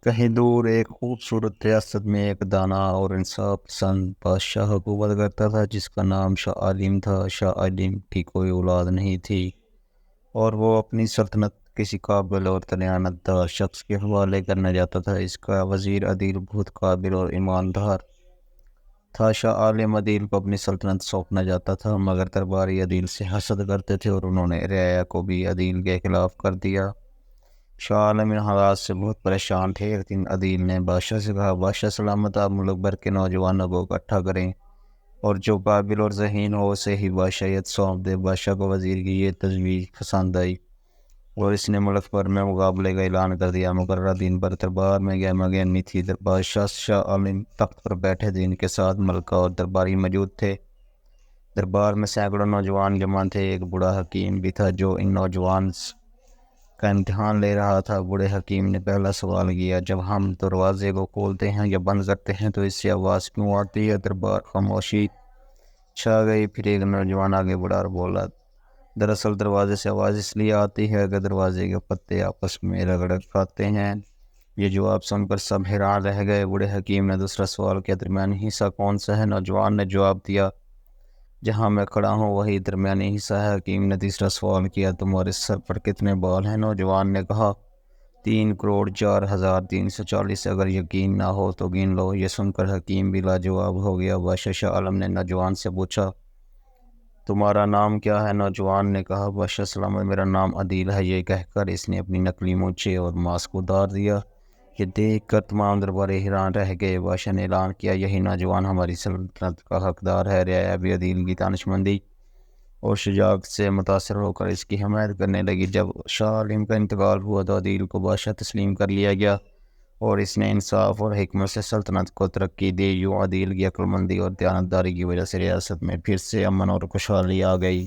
کہیں دور ایک خوبصورت ریاست میں ایک دانا اور انصاف پسند بادشاہ حکومت کرتا تھا جس کا نام شاہ عالم تھا۔ شاہ عالم کی کوئی اولاد نہیں تھی اور وہ اپنی سلطنت کسی قابل اور دیانتدار شخص کے حوالے کرنا چاہتا تھا۔ اس کا وزیر عدیل بہت قابل اور ایماندار تھا۔ شاہ عالم عدیل کو اپنی سلطنت سونپنا چاہتا تھا مگر درباری عدیل سے حسد کرتے تھے اور انہوں نے رعایا کو بھی عدیل کے خلاف کر دیا۔ شاہ عالم ان حالات سے بہت پریشان تھے۔ ایک دن عدیل نے بادشاہ سے کہا، بادشاہ سلامت، آپ ملک بھر کے نوجوانوں کو اکٹھا کریں اور جو قابل اور ذہین ہو اسے ہی بادشاہیت سونپ دے۔ بادشاہ کو وزیر کی یہ تجویز پسند آئی اور اس نے ملک بھر میں مقابلے کا اعلان کر دیا۔ مقررہ دن پر دربار میں گہما گہمی تھی۔ بادشاہ شاہ عالم تخت پر بیٹھے تھے، ان کے ساتھ ملکہ اور درباری موجود تھے۔ دربار میں سینکڑوں نوجوان جمع تھے۔ ایک بوڑھا حکیم بھی تھا جو ان نوجوان کا امتحان لے رہا تھا۔ بوڑھے حکیم نے پہلا سوال کیا، جب ہم دروازے کو کھولتے ہیں یا بند کرتے ہیں تو اس سے آواز کیوں آتی ہے؟ دربار خاموشی چھا گئی۔ پھر ایک نوجوان آگے بڑھا اور بولا، دراصل دروازے سے آواز اس لیے آتی ہے کہ دروازے کے پتے آپس میں رگڑ کھاتے ہیں۔ یہ جواب سن کر سب حیران رہ گئے۔ بوڑھے حکیم نے دوسرا سوال کیا، درمیانی حصہ کون سا ہے؟ نوجوان نے جواب دیا، جہاں میں کھڑا ہوں وہی درمیانی حصہ ہے۔ حکیم نے تیسرا سوال کیا، تمہارے سر پر کتنے بال ہیں؟ نوجوان نے کہا، 3,04,340۔ اگر یقین نہ ہو تو گن لو۔ یہ سن کر حکیم بھی لاجواب ہو گیا۔ بادشاہ شاہ عالم نے نوجوان سے پوچھا، تمہارا نام کیا ہے؟ نوجوان نے کہا، بادشاہ سلامت، میرا نام عدیل ہے۔ یہ کہہ کر اس نے اپنی نکلی مونچھیں اور ماسک اتار دیا۔ یہ دیکھ کر تمام درباری حیران رہ گئے۔ بادشاہ نے اعلان کیا، یہی نوجوان ہماری سلطنت کا حقدار ہے۔ رعایا بھی عدیل کی دانشمندی اور شجاعت سے متاثر ہو کر اس کی حمایت کرنے لگی۔ جب شاہ عالم کا انتقال ہوا تو عدیل کو بادشاہ تسلیم کر لیا گیا اور اس نے انصاف اور حکمت سے سلطنت کو ترقی دی۔ یوں عدیل کی عقل مندی اور دیانتداری کی وجہ سے ریاست میں پھر سے امن اور خوشحالی آ گئی۔